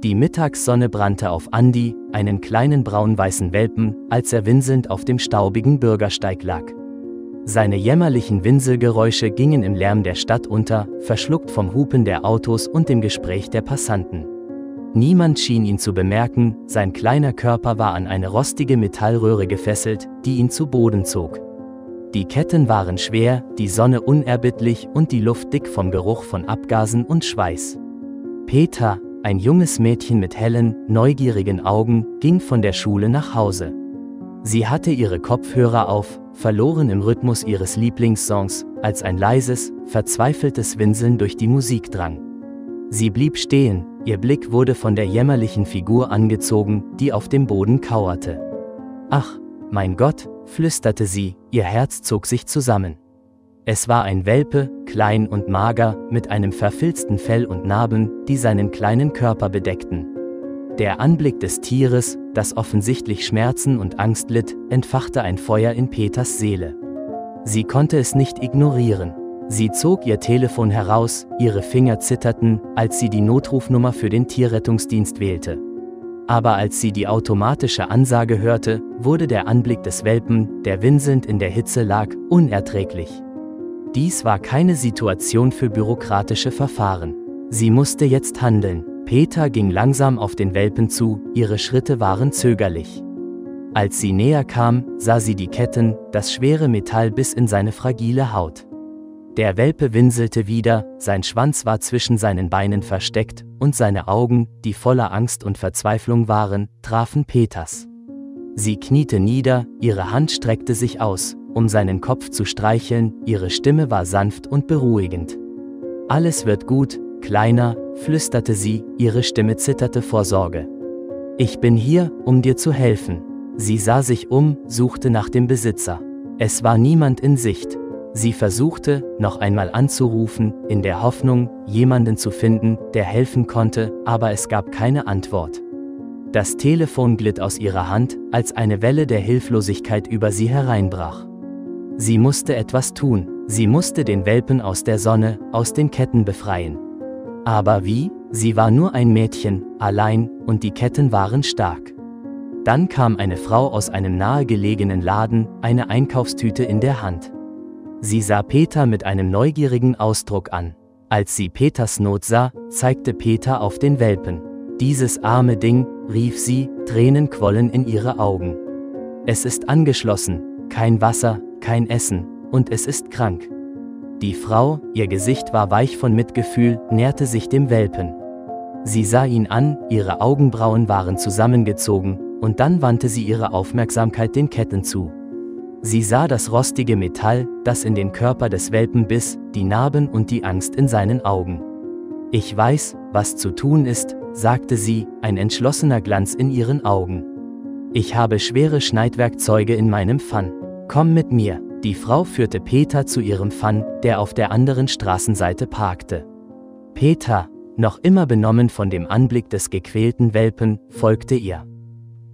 Die Mittagssonne brannte auf Andi, einen kleinen braun-weißen Welpen, als er winselnd auf dem staubigen Bürgersteig lag. Seine jämmerlichen Winselgeräusche gingen im Lärm der Stadt unter, verschluckt vom Hupen der Autos und dem Gespräch der Passanten. Niemand schien ihn zu bemerken, sein kleiner Körper war an eine rostige Metallröhre gefesselt, die ihn zu Boden zog. Die Ketten waren schwer, die Sonne unerbittlich und die Luft dick vom Geruch von Abgasen und Schweiß. Peter, ein junges Mädchen mit hellen, neugierigen Augen, ging von der Schule nach Hause. Sie hatte ihre Kopfhörer auf, verloren im Rhythmus ihres Lieblingssongs, als ein leises, verzweifeltes Winseln durch die Musik drang. Sie blieb stehen, ihr Blick wurde von der jämmerlichen Figur angezogen, die auf dem Boden kauerte. »Ach, mein Gott«, flüsterte sie, ihr Herz zog sich zusammen. Es war ein Welpe, klein und mager, mit einem verfilzten Fell und Narben, die seinen kleinen Körper bedeckten. Der Anblick des Tieres, das offensichtlich Schmerzen und Angst litt, entfachte ein Feuer in Peters Seele. Sie konnte es nicht ignorieren. Sie zog ihr Telefon heraus, ihre Finger zitterten, als sie die Notrufnummer für den Tierrettungsdienst wählte. Aber als sie die automatische Ansage hörte, wurde der Anblick des Welpen, der winselnd in der Hitze lag, unerträglich. Dies war keine Situation für bürokratische Verfahren. Sie musste jetzt handeln. Peter ging langsam auf den Welpen zu, ihre Schritte waren zögerlich. Als sie näher kam, sah sie die Ketten, das schwere Metall bis in seine fragile Haut. Der Welpe winselte wieder, sein Schwanz war zwischen seinen Beinen versteckt, und seine Augen, die voller Angst und Verzweiflung waren, trafen Peters. Sie kniete nieder, ihre Hand streckte sich aus, um seinen Kopf zu streicheln, ihre Stimme war sanft und beruhigend. »Alles wird gut, Kleiner«, flüsterte sie, ihre Stimme zitterte vor Sorge. »Ich bin hier, um dir zu helfen.« Sie sah sich um, suchte nach dem Besitzer. Es war niemand in Sicht. Sie versuchte, noch einmal anzurufen, in der Hoffnung, jemanden zu finden, der helfen konnte, aber es gab keine Antwort. Das Telefon glitt aus ihrer Hand, als eine Welle der Hilflosigkeit über sie hereinbrach. Sie musste etwas tun, sie musste den Welpen aus der Sonne, aus den Ketten befreien. Aber wie? Sie war nur ein Mädchen, allein, und die Ketten waren stark. Dann kam eine Frau aus einem nahegelegenen Laden, eine Einkaufstüte in der Hand. Sie sah Peter mit einem neugierigen Ausdruck an. Als sie Peters Not sah, zeigte Peter auf den Welpen. »Dieses arme Ding«, rief sie, Tränen quollen in ihre Augen. »Es ist angeschlossen, kein Wasser, kein Essen, und es ist krank.« Die Frau, ihr Gesicht war weich von Mitgefühl, näherte sich dem Welpen. Sie sah ihn an, ihre Augenbrauen waren zusammengezogen, und dann wandte sie ihre Aufmerksamkeit den Ketten zu. Sie sah das rostige Metall, das in den Körper des Welpen biss, die Narben und die Angst in seinen Augen. »Ich weiß, was zu tun ist«, sagte sie, ein entschlossener Glanz in ihren Augen. »Ich habe schwere Schneidwerkzeuge in meinem Pfann. Komm mit mir.« Die Frau führte Peter zu ihrem Pfann, der auf der anderen Straßenseite parkte. Peter, noch immer benommen von dem Anblick des gequälten Welpen, folgte ihr.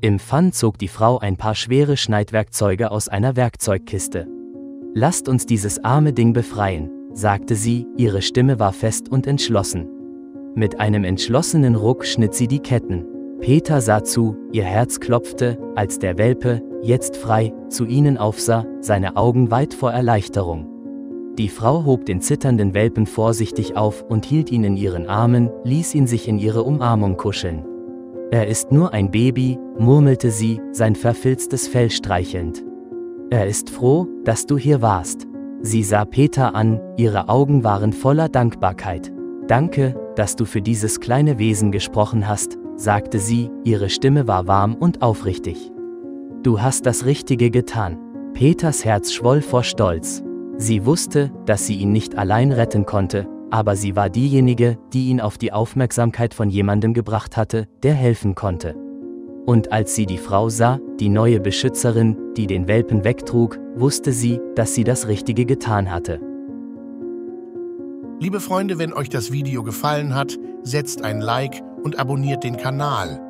Im Pfann zog die Frau ein paar schwere Schneidwerkzeuge aus einer Werkzeugkiste. »Lasst uns dieses arme Ding befreien«, sagte sie, ihre Stimme war fest und entschlossen. Mit einem entschlossenen Ruck schnitt sie die Ketten. Peter sah zu, ihr Herz klopfte, als der Welpe, jetzt frei, zu ihnen aufsah, seine Augen weit vor Erleichterung. Die Frau hob den zitternden Welpen vorsichtig auf und hielt ihn in ihren Armen, ließ ihn sich in ihre Umarmung kuscheln. »Er ist nur ein Baby«, murmelte sie, sein verfilztes Fell streichelnd. »Er ist froh, dass du hier warst.« Sie sah Peter an, ihre Augen waren voller Dankbarkeit. »Danke, dass du für dieses kleine Wesen gesprochen hast«, sagte sie, ihre Stimme war warm und aufrichtig. »Du hast das Richtige getan.« Peters Herz schwoll vor Stolz. Sie wusste, dass sie ihn nicht allein retten konnte, aber sie war diejenige, die ihn auf die Aufmerksamkeit von jemandem gebracht hatte, der helfen konnte. Und als sie die Frau sah, die neue Beschützerin, die den Welpen wegtrug, wusste sie, dass sie das Richtige getan hatte. Liebe Freunde, wenn euch das Video gefallen hat, setzt ein Like und abonniert den Kanal.